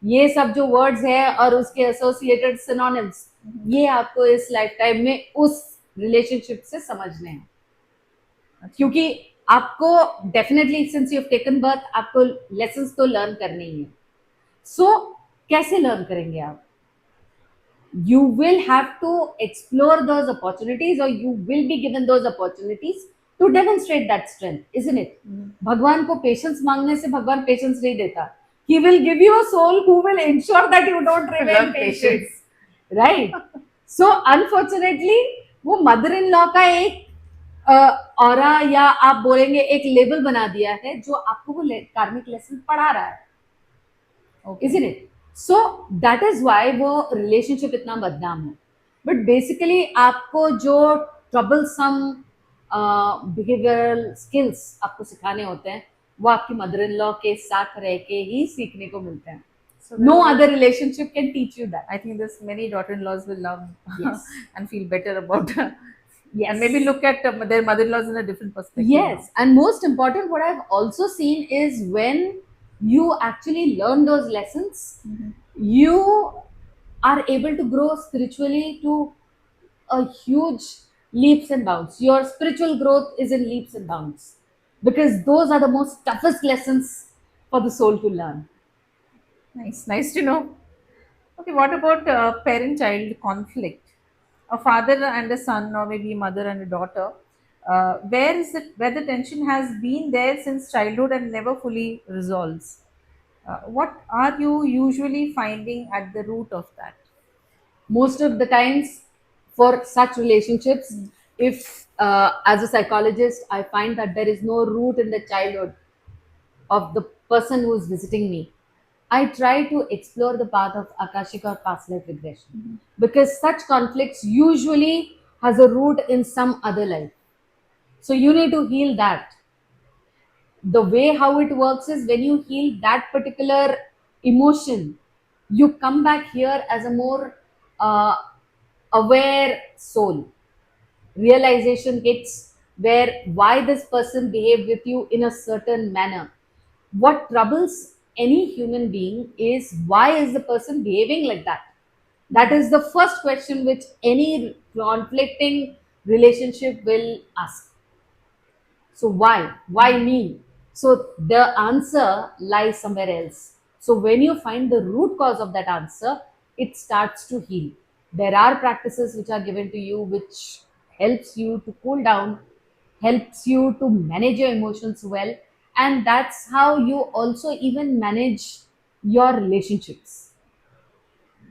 Speaker 2: ये सब जो वर्ड्स है और उसके एसोसिएटेड सिनोनिम्स, ये आपको इस लाइफ टाइम में उस रिलेशनशिप से समझने हैं. क्योंकि आपको definitely since you have taken birth आपको लेसन्स तो लर्न करने ही है. सो कैसे लर्न करेंगे आप? You will have to explore those opportunities or you will be given those opportunities to demonstrate that strength, isn't it? भगवान को पेशेंस मांगने से भगवान पेशेंस नहीं देता. He will give you a soul who will ensure that you don't remain
Speaker 1: Learn
Speaker 2: patient,
Speaker 1: patience.
Speaker 2: right? So unfortunately वो mother in law का एक ऑरा या आप बोलेंगे एक लेबल बना दिया है जो आपको वो कार्मिक लेसन पढ़ा रहा है.
Speaker 1: Okay.
Speaker 2: Isn't it? So that is why वो रिलेशनशिप इतना बदनाम है. बट बेसिकली आपको जो ट्रबलसम बिहेवियरल स्किल्स आपको सिखाने होते हैं वो आपकी मदर इन लॉ के साथ रह के ही सीखने को मिलते हैं.
Speaker 1: So
Speaker 2: No
Speaker 1: there-
Speaker 2: other relationship can teach you that.
Speaker 1: I think this many daughter-in-laws will love
Speaker 2: Yes.
Speaker 1: and feel better about
Speaker 2: Yes.
Speaker 1: and maybe look at their mother-in-laws in a different perspective.
Speaker 2: Yes, and most important, what I've also seen is when you actually learn those lessons, you are able to grow spiritually to a huge leaps and bounds. Your spiritual growth is in leaps and bounds because those are the most toughest lessons for the soul to learn.
Speaker 1: Nice to know. Okay, what about parent-child conflict? A father and a son, or maybe a mother and a daughter. Where is it? Where the tension has been there since childhood and never fully resolves. What are you usually finding at the root of that?
Speaker 2: Most of the times, for such relationships, if as a psychologist, I find that there is no root in the childhood of the person who is visiting me, I try to explore the path of Akashic or past life regression because such conflicts usually has a root in some other life. So you need to heal that. The way how it works is when you heal that particular emotion, you come back here as a more uh, aware soul. Realization hits where why this person behaved with you in a certain manner. What troubles any human being is why is the person behaving like that? That is the first question which any conflicting relationship will ask. So why? Why me? So the answer lies somewhere else. So when you find the root cause of that answer, it starts to heal. There are practices which are given to you which helps you to cool down, helps you to manage your emotions well, and that's how you also even manage your relationships.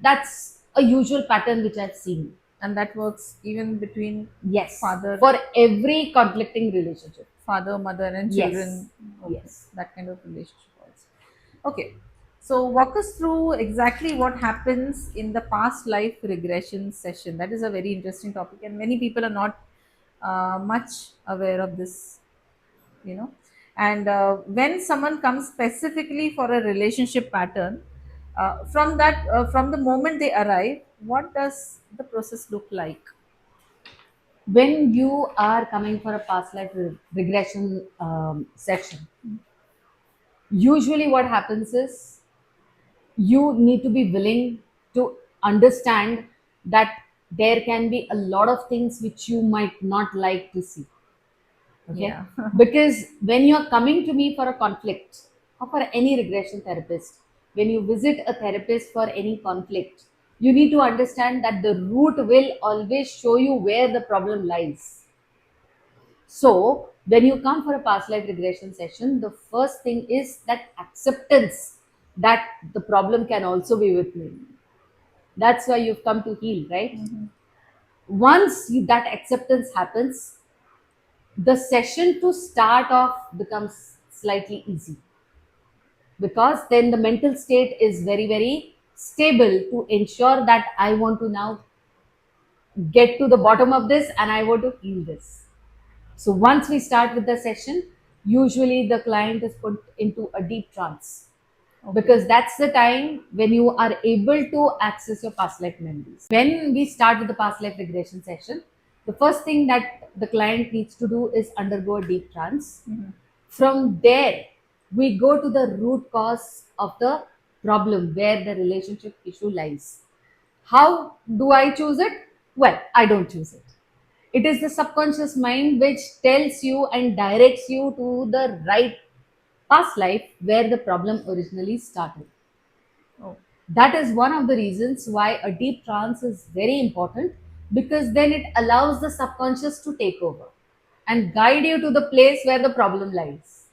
Speaker 2: That's a usual pattern which I've seen.
Speaker 1: And that works even between
Speaker 2: Yes,
Speaker 1: father,
Speaker 2: for every conflicting relationship.
Speaker 1: mother, and
Speaker 2: Yes,
Speaker 1: children. Okay,
Speaker 2: yes.
Speaker 1: that kind of relationship also. Okay, so walk us through exactly what happens in the past life regression session. That is a very interesting topic, and many people are not much aware of this, you know. And when someone comes specifically for a relationship pattern, from the moment they arrive, what does the process look like?
Speaker 2: When you are coming for a past life regression section, usually what happens is you need to be willing to understand that there can be a lot of things which you might not like to see. Okay,
Speaker 1: Yeah.
Speaker 2: because when you're coming to me for a conflict or for any regression therapist, when you visit a therapist for any conflict, you need to understand that the root will always show you where the problem lies. So, when you come for a past life regression session, the first thing is that acceptance that the problem can also be with me. That's why you've come to heal, right? Once that acceptance happens, the session to start off becomes slightly easy, because then the mental state is very, very stable to ensure that I want to now get to the bottom of this and I want to heal this. So once we start with the session, usually the client is put into a deep trance,
Speaker 1: Okay.
Speaker 2: because that's the time when you are able to access your past life memories. When we start with the past life regression session, the first thing that the client needs to do is undergo a deep trance. From there, we go to the root cause of the problem where the relationship issue lies. How do I choose it? Well, I don't choose it. It is the subconscious mind which tells you and directs you to the right past life where the problem originally started.
Speaker 1: Oh,
Speaker 2: That is one of the reasons why a deep trance is very important, because then it allows the subconscious to take over and guide you to the place where the problem lies.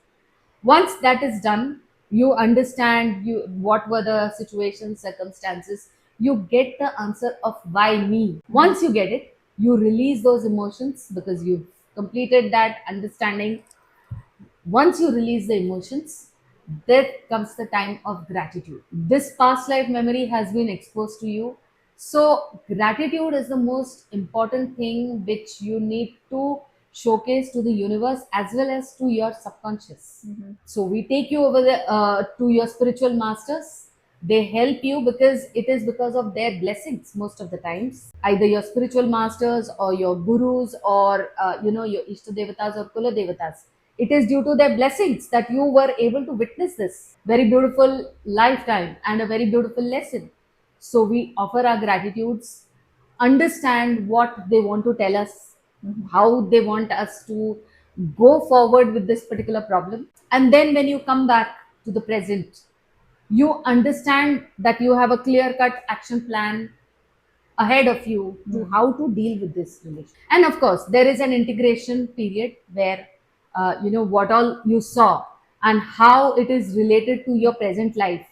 Speaker 2: Once that is done, you understand you what were the situations, circumstances, you get the answer of why me. Once you get it, you release those emotions because you've completed that understanding. Once you release the emotions, there comes the time of gratitude. This past life memory has been exposed to you. So, gratitude is the most important thing which you need to showcase to the universe as well as to your subconscious. So, we take you over to your spiritual masters. They help you because it is because of their blessings most of the times. Either your spiritual masters or your gurus or your Ishta Devatas or Kula Devatas, it is due to their blessings that you were able to witness this very beautiful lifetime and a very beautiful lesson. So we offer our gratitudes, understand what they want to tell us, how they want us to go forward with this particular problem. And then when you come back to the present, you understand that you have a clear cut action plan ahead of you to how to deal with this relation. And of course, there is an integration period where what all you saw and how it is related to your present life.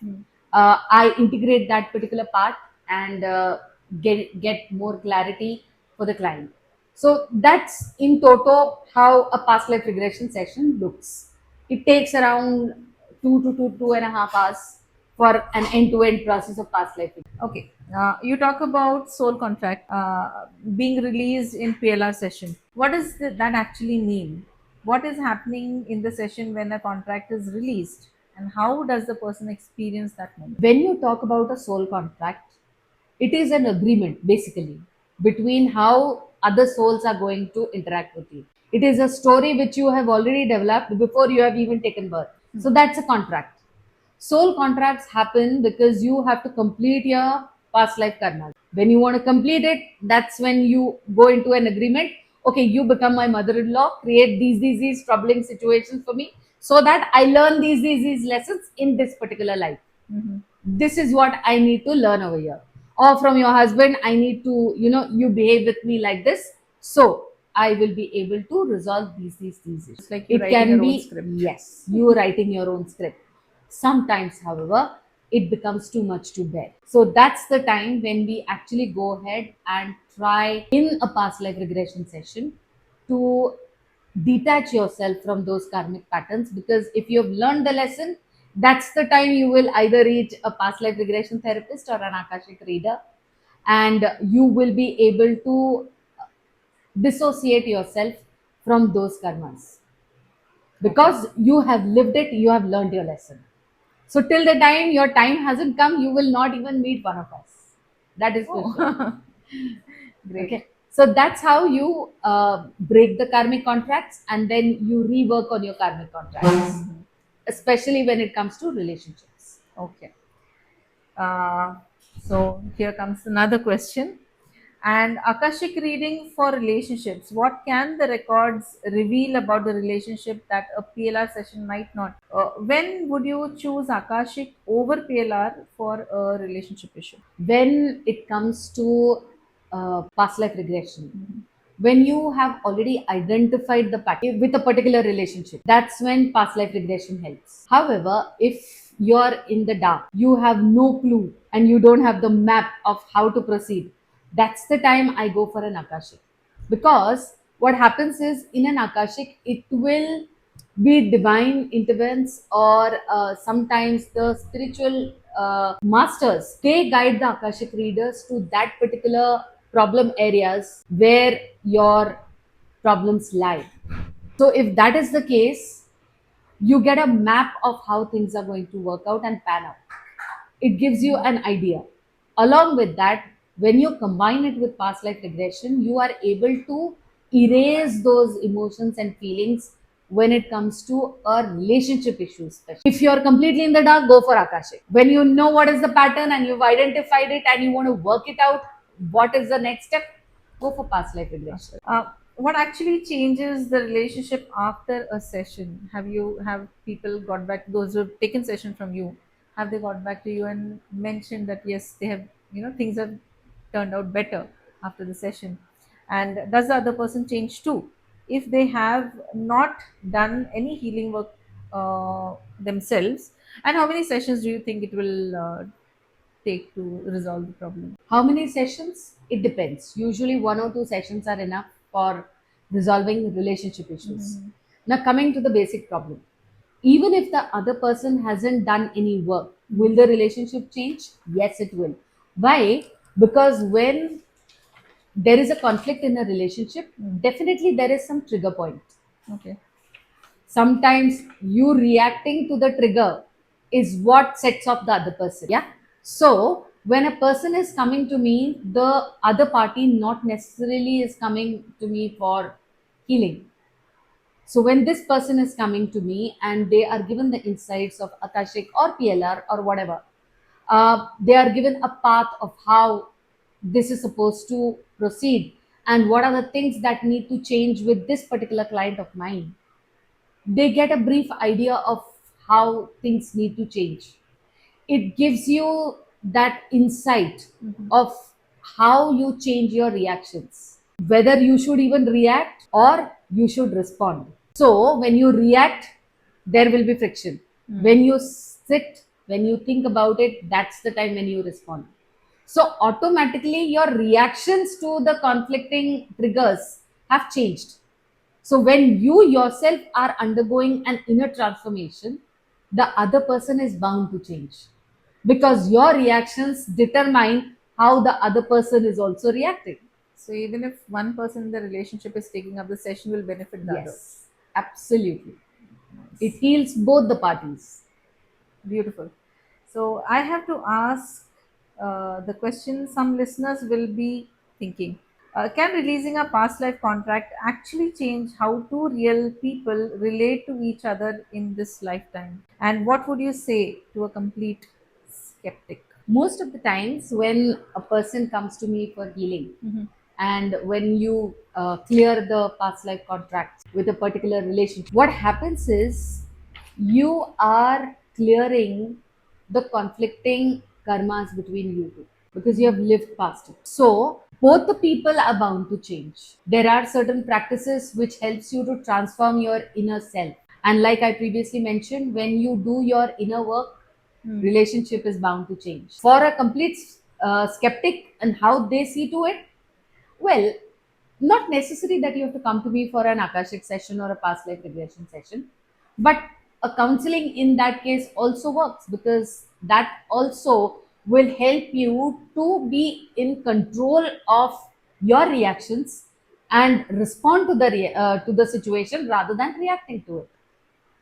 Speaker 2: I integrate that particular part and get more clarity for the client. So that's in toto how a past life regression session looks. It takes around 2 to 2.5 hours for an end-to-end process of past life.
Speaker 1: okay. You talk about soul contract being released in PLR session. What does that actually mean? What is happening in the session when a contract is released, and how does the person experience that moment?
Speaker 2: When you talk about a soul contract, it is an agreement basically between how other souls are going to interact with you. It is a story which you have already developed before you have even taken birth. So that's a contract. Soul contracts happen because you have to complete your past life karma. When you want to complete it, that's when you go into an agreement. Okay, you become my mother-in-law, create these troubling situations for me so that I learn these lessons in this particular life.
Speaker 1: Mhm.
Speaker 2: This is what I need to learn over here. Or from your husband, I need to, you behave with me like this. So I will be able to resolve these issues.
Speaker 1: It's like you
Speaker 2: It
Speaker 1: writing
Speaker 2: can
Speaker 1: your own
Speaker 2: be,
Speaker 1: script.
Speaker 2: yes, you writing your own script. Sometimes, however, it becomes too much to bear. So that's the time when we actually go ahead and try in a past life regression session to detach yourself from those karmic patterns, because if you have learned the lesson, that's the time you will either reach a past life regression therapist or an akashic reader, and you will be able to dissociate yourself from those karmas, because you have lived it, you have learned your lesson. So till the time your time hasn't come, you will not even meet one of us, that is for sure.
Speaker 1: Oh, great.
Speaker 2: Okay, so that's how you break the karmic contracts, and then you rework on your karmic contracts, especially when it comes to relationships.
Speaker 1: Okay. Uh, so here comes another question. And Akashic reading for relationships. What can the records reveal about the relationship that a PLR session might not? When would you choose Akashic over PLR for a relationship issue?
Speaker 2: When it comes to past life regression, when you have already identified the pattern with a particular relationship, that's when past life regression helps. However, if you're in the dark, you have no clue and you don't have the map of how to proceed, that's the time I go for an akashic. Because what happens is, in an akashic, it will be divine intervents, or sometimes the spiritual masters, they guide the akashic readers to that particular problem areas where your problems lie. So if that is the case, you get a map of how things are going to work out and pan out. It gives you an idea. Along with that, when you combine it with past life regression, you are able to erase those emotions and feelings when it comes to a relationship issue. Especially if you're completely in the dark, go for akashic. When you know what is the pattern and you've identified it and you want to work it out, what is the next step, go for past life regression.
Speaker 1: What actually changes the relationship after a session? Have people got back, those who have taken session from you, have they got back to you and mentioned that yes, they have, things have turned out better after the session? And does the other person change too if they have not done any healing work themselves? And how many sessions do you think it will take to resolve the problem?
Speaker 2: How many sessions? It depends. Usually, one or two sessions are enough for resolving relationship issues. Now, coming to the basic problem, even if the other person hasn't done any work, will the relationship change? Yes, it will. Why? Because when there is a conflict in a relationship, definitely there is some trigger point.
Speaker 1: Okay.
Speaker 2: Sometimes you reacting to the trigger is what sets off the other person. Yeah. So when a person is coming to me, the other party not necessarily is coming to me for healing. So when this person is coming to me and they are given the insights of Akashic or PLR or whatever, they are given a path of how this is supposed to proceed and what are the things that need to change with this particular client of mine. They get a brief idea of how things need to change. It gives you that insight of how you change your reactions, whether you should even react or you should respond. So when you react, there will be friction. When you sit, when you think about it, that's the time when you respond. So automatically your reactions to the conflicting triggers have changed. So when you yourself are undergoing an inner transformation, the other person is bound to change, because your reactions determine how the other person is also reacting.
Speaker 1: So even if one person in the relationship is taking up the session, will benefit the other.
Speaker 2: Yes. Absolutely. It
Speaker 1: Nice.
Speaker 2: heals both the parties.
Speaker 1: Beautiful. So I have to ask the question some listeners will be thinking. Can releasing a past life contract actually change how two real people relate to each other in this lifetime? And what would you say to a complete skeptic?
Speaker 2: Most of the times, when a person comes to me for healing,
Speaker 1: Mm-hmm.
Speaker 2: and when you clear the past life contracts with a particular relationship, what happens is you are clearing the conflicting karmas between you two because you have lived past it. So both the people are bound to change. There are certain practices which helps you to transform your inner self, and like I previously mentioned, when you do your inner work,
Speaker 1: Mm.
Speaker 2: relationship is bound to change. For a complete skeptic and how they see to it, well, not necessary that you have to come to me for an Akashic session or a past life regression session, but a counseling in that case also works because that also will help you to be in control of your reactions and respond to to the situation rather than reacting to it.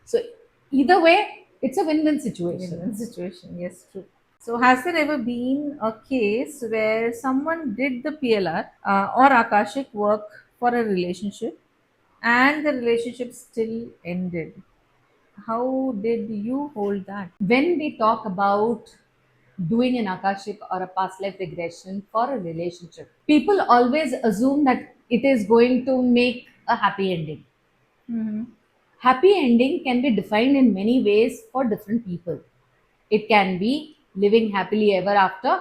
Speaker 2: So either way, it's a win-win situation.
Speaker 1: Win-win situation. Yes, true. So, has there ever been a case where someone did the PLR or Akashic work for a relationship and the relationship still ended? How did you hold that?
Speaker 2: When we talk about doing an Akashic or a past life regression for a relationship, people always assume that it is going to make a happy ending.
Speaker 1: Mm-hmm.
Speaker 2: Happy ending can be defined in many ways for different people. It can be living happily ever after.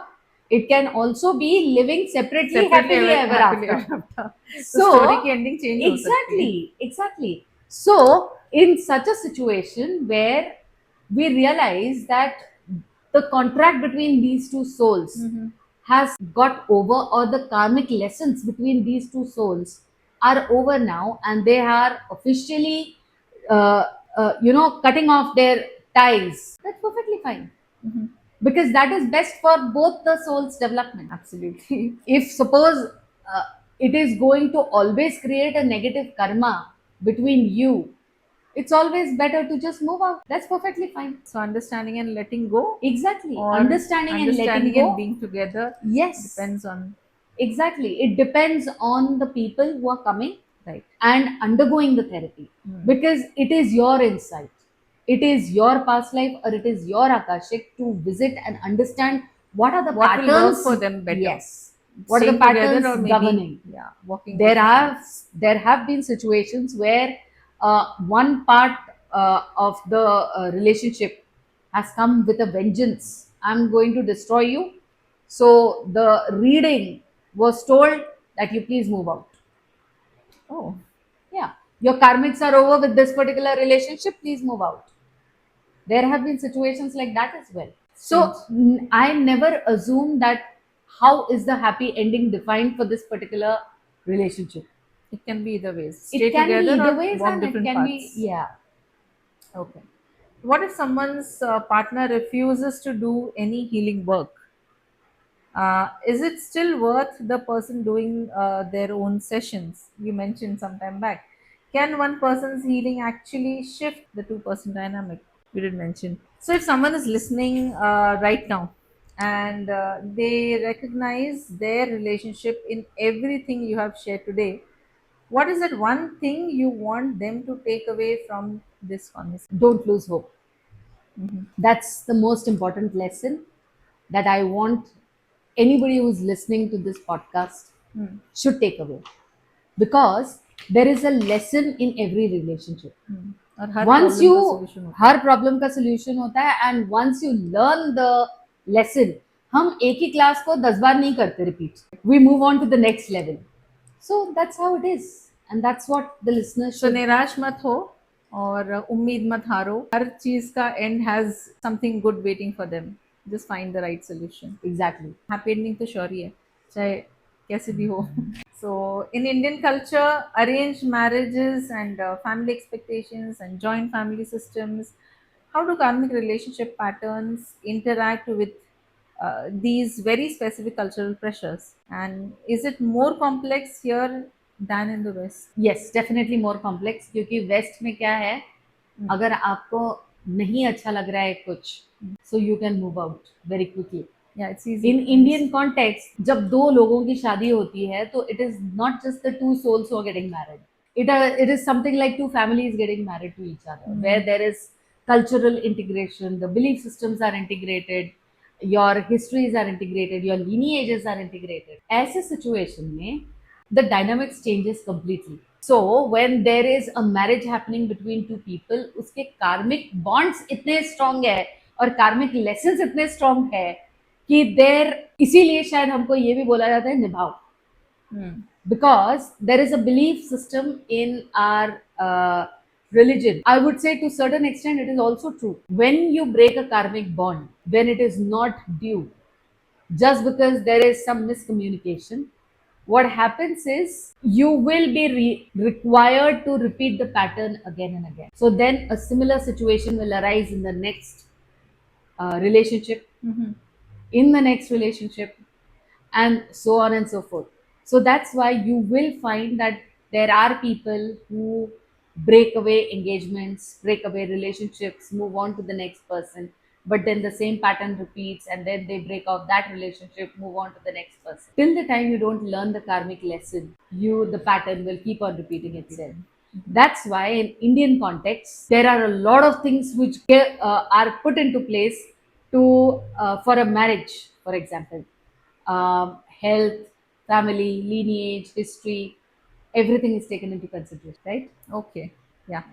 Speaker 2: It can also be living separately
Speaker 1: Separately,
Speaker 2: happily ever
Speaker 1: happily
Speaker 2: after.
Speaker 1: ever after. तो story
Speaker 2: So,
Speaker 1: की ending change हो सकती है.
Speaker 2: exactly. So, in such a situation where we realize that the contract between these two souls
Speaker 1: Mm-hmm.
Speaker 2: has got over, or the karmic lessons between these two souls are over now, and they are officially, uh, cutting off their ties, that's perfectly fine
Speaker 1: Mm-hmm.
Speaker 2: because that is best for both the souls' development.
Speaker 1: Absolutely.
Speaker 2: If suppose it is going to always create a negative karma between you, it's always better to just move out. That's perfectly fine.
Speaker 1: So understanding and letting go,
Speaker 2: Exactly.
Speaker 1: or
Speaker 2: Understanding and letting
Speaker 1: understanding and
Speaker 2: go.
Speaker 1: being together,
Speaker 2: Yes,
Speaker 1: depends on,
Speaker 2: exactly. It depends on the people who are coming
Speaker 1: right.
Speaker 2: and undergoing the therapy
Speaker 1: Mm.
Speaker 2: because it is your insight. It is your past life or it is your Akashic to visit and understand what are the
Speaker 1: What will work
Speaker 2: patterns.
Speaker 1: for them better?
Speaker 2: Yes. What are the
Speaker 1: Staying together
Speaker 2: patterns
Speaker 1: or maybe,
Speaker 2: governing?
Speaker 1: yeah, walking
Speaker 2: there
Speaker 1: different
Speaker 2: have
Speaker 1: paths.
Speaker 2: there have been situations where one part of the relationship has come with a vengeance. I'm going to destroy you. So the reading was told that you please move out.
Speaker 1: Oh,
Speaker 2: Yeah, your karmics are over with this particular relationship. Please move out. There have been situations like that as well.
Speaker 1: strange.
Speaker 2: So I never assume that how is the happy ending defined for this particular relationship.
Speaker 1: It can be either ways.
Speaker 2: It
Speaker 1: Stay
Speaker 2: can be
Speaker 1: together
Speaker 2: either
Speaker 1: or
Speaker 2: ways,
Speaker 1: walk
Speaker 2: and it
Speaker 1: different
Speaker 2: can be,
Speaker 1: paths.
Speaker 2: yeah.
Speaker 1: Okay. What if someone's partner refuses to do any healing work? Is it still worth the person doing their own sessions? You mentioned some time back. Can one person's healing actually shift the two-person dynamic? You did mention. So, if someone is listening right now and they recognize their relationship in everything you have shared today, what is that one thing you want them to take away from this conversation?
Speaker 2: Don't lose hope.
Speaker 1: Mm-hmm.
Speaker 2: That's the most important lesson that I want anybody who's listening to this podcast
Speaker 1: Hmm.
Speaker 2: should take away, because there is a lesson in every relationship.
Speaker 1: Hmm. और हर
Speaker 2: Once
Speaker 1: problem
Speaker 2: you
Speaker 1: का solution होता है.
Speaker 2: हर problem का solution होता है, and once you learn the lesson, हम एक ही क्लास को 10 बार नहीं करते repeat. We move on to the next level. So that's how it is, and that's what the listener
Speaker 1: तो
Speaker 2: शुड.
Speaker 1: निराश मत हो और उम्मीद मत हारो. हर चीज का and has something good waiting for them. Just find the right solution.
Speaker 2: Exactly.
Speaker 1: Happy ending तो श्योर ही है, चाहे कैसे भी हो. So in Indian culture, arranged marriages and family expectations and joint family systems, how do karmic relationship patterns interact with these very specific cultural pressures? And is it more complex here than in the West.
Speaker 2: Yes definitely more complex, क्योंकि waste में क्या है, अगर आपको नहीं अच्छा लग रहा है कुछ, so you can move out very quickly.
Speaker 1: Yeah, it's easy.
Speaker 2: In Indian context जब दो लोगों की शादी होती है तो it is not just the two souls who are getting married. It is something like two families getting married to each other, where there is cultural integration, the belief systems are integrated, your histories are integrated, your lineages are integrated. ऐसे situation में the dynamics changes completely. So when there is a marriage happening between two people, उसके karmic bonds इतने strong है और karmic lessons इतने strong है कि देर, इसीलिए शायद हमको ये भी बोला जाता है निभाओ, because there is a belief system in our religion. I would say to certain extent it is also true. When you break a karmic bond, when it is not due, just because there is some miscommunication, what happens is you will be required to repeat the pattern again and again. So then a similar situation will arise in the next relationship, in the next relationship, and so on and so forth. So that's why you will find that there are people who break away engagements, break away relationships, move on to the next person, but then the same pattern repeats and then they break off that relationship, move on to the next person. Till the time you don't learn the karmic lesson, the pattern will keep on repeating itself. That's why in Indian context, there are a lot of things which are put into place to for a marriage, for example. Health, family, lineage, history, everything is taken into consideration, right?
Speaker 1: Okay. Yeah.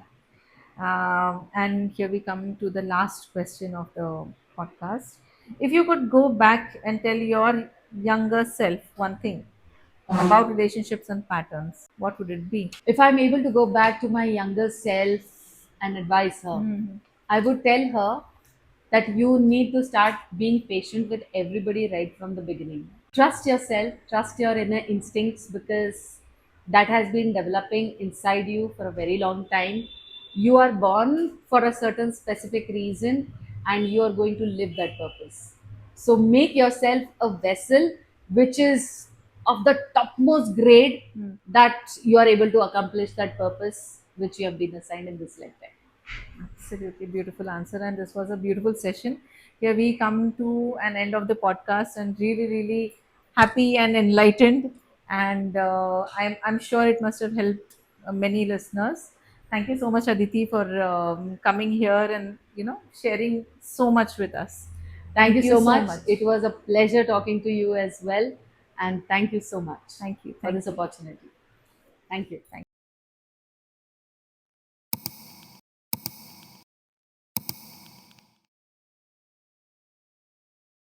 Speaker 1: And here we come to the last question of the podcast. If you could go back and tell your younger self one thing about relationships and patterns, what would it be?
Speaker 2: If I'm able to go back to my younger self and advise her, I would tell her that you need to start being patient with everybody right from the beginning. Trust yourself, trust your inner instincts, because that has been developing inside you for a very long time. You are born for a certain specific reason and you are going to live that purpose. So make yourself a vessel which is of the topmost grade, that you are able to accomplish that purpose which you have been assigned in this lifetime.
Speaker 1: Absolutely beautiful answer. And this was a beautiful session. Here we come to an end of the podcast and really, really happy and enlightened. And I'm sure it must have helped many listeners. Thank you so much, Aditi, for coming here and, sharing so much with us.
Speaker 2: Thank you so much. It was a pleasure talking to you as well. And thank you so much
Speaker 1: Thank you.
Speaker 2: for this opportunity. Thank you.
Speaker 1: Thank you.